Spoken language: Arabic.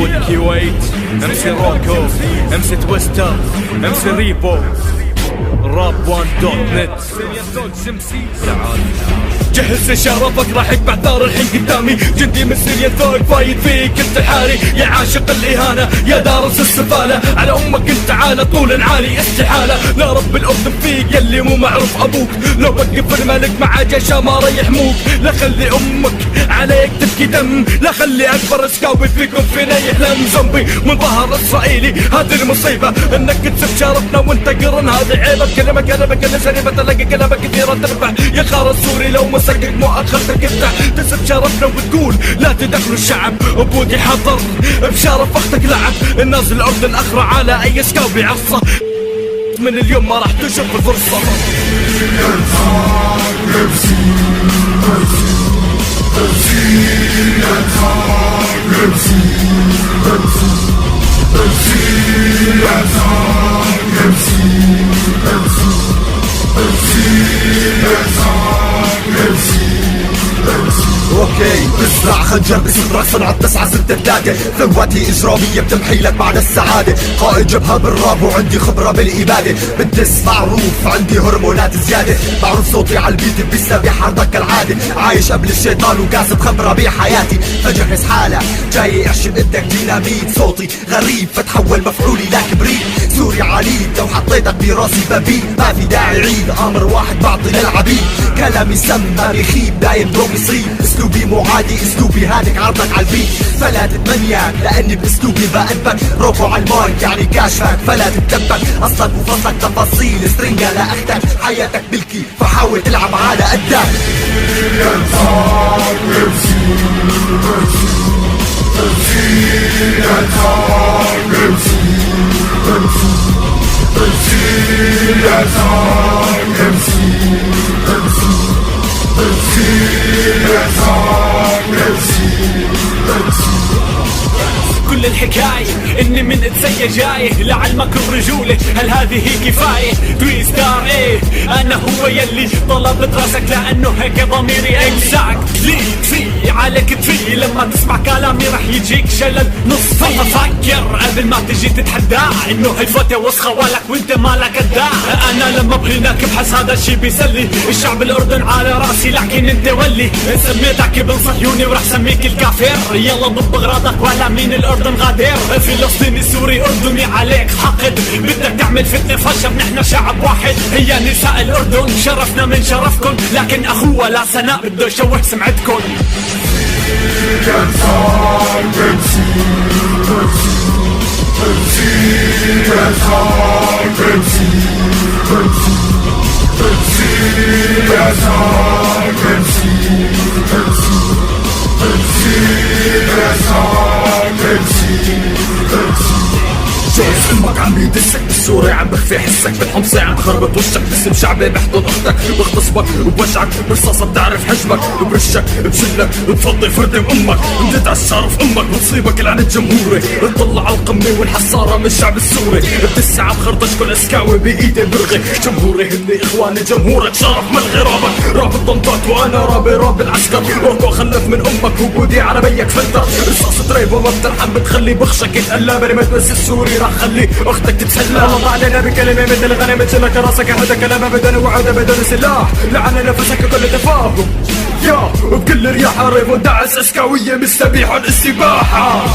ابو الكويت، امسي روكو، امسي تويستر، امسي ريبو، rap1.net. جهز شرفك راح يقبع ثار الحين قدامي، جندي من سوريا ثوق فايد فيك انت حاري، يا عاشق الاهانة يا دارس السفالة، على امك انت عالة طول عالي استحالة، لا رب الاردن فيك يلي مو معروف ابوك، لو وقف الملك مع جيشه ما ريحموك، لا خلي امك عليك تبكي دم، لا خلي اكبر سكاوي فيكم فينا يحلم زومبي من ظهر اسرائيلي، هذه المصيبة انك تسب شرفنا وانت قرن، هذه عيبة كلمك انا شريفة تلاقي كلامك كثيرة تنفع، يا خار السوري لو مسكك مؤخر تفتح، تسب شرفنا وتقول لا تدخلوا الشعب، ابوقي حضر بشرف اختك لعب، الناس الاردن اخرى على اي سكاوي عصة، من اليوم ما راح تشوف الفرصة. اوكي بزرع خنجر بصدرك صنعت 963، ثروتي اجرامية بتمحي لك بعد السعادة، قائد جبهة بالراب وعندي خبرة بالإبادة، بالدس معروف عندي هرمونات زيادة، بعرف صوتي عالبيت بيسابي حارتك كالعادة، عايش قبل الشيطان وقاسم خبرة بحياتي، فجهز حالة جاي احشم بدك ديناميت، صوتي غريب فتحول مفعولي لكبريت، سوري عليك لو حطيتك براسي ببيت، ما في داعي عيد امر واحد بعطي للعبيد، كلامي سم بيخيب دايم دوم يصيب، اسلوبي مو عادي اسلوبي هادك عرضك عالبيت، فلا تتمنياك لاني باسلوبي بأدبك، روكو عالمايك يعني كاشفك فلا تتدبك، اصلك وفصلك تفاصيل سترينجا لاختك، حياتك بالكي فحاول تلعب على قدك. كل الحكاية اني من اتسيا جاي لعلمك برجولة، هل هذه كفاية؟ 3 ستار ايه انا هو يلي طلبت راسك لانه هيك ضميري اكساك، لي في عليك تفي لما تسمع كلامي رح يجيك شلل نص، فكر قبل ما تجي تتحدى انه الفتى وسخة ولك وانت مالك اداء، انا لما بغيناك بحس هذا الشي بيسلي، الشعب الاردن على راسي لكن انت ولي، سميتك ابن صهيوني ورح سميك الكافر، يلا ضب اغراضك ولا مين الاردن غادر، فلسطيني سوري اردني عليك حقد، بدك تعمل فتنة فشر نحن شعب واحد، هي نساء الاردن شرفنا من شرفكن، لكن اخوة لا سناء بده يشوه سمعتكن. جوز امك عم يدسك بالسوري عم بخفي حسك، بالحمصي عم خربط وشك، باسم شعبي بحضن اختك وبغتصبك وبوجعك، برصاصة بتعرف حجمك وبرشك بشلك بفضي فردم امك، بتدعس شرف امك وتصيبك لعن الجمهوري، بتطلع على القمة والحصارة من الشعب السوري، بتسعى بخرطش كل اسكاوي بايدي برغي، جمهوري هني اخواني جمهورك شرف من غرابك، راب الطنطات وانا راب العسكر، روكو خلف من امك وجودي على بيك فلتر، رصاصة ريبو ما بترحم بتخلي بخشك يتقلى، برمت بس السوري راح خلي اختك تتسلى، الله علينا بكلمة مثل غنيمة شلك راسك، هذا كلام بدون وعود بدون سلاح، لعن نفسك كل تفاهم يا وبكل رياح ريف ودعس اسكاوية مستبيح السباحة.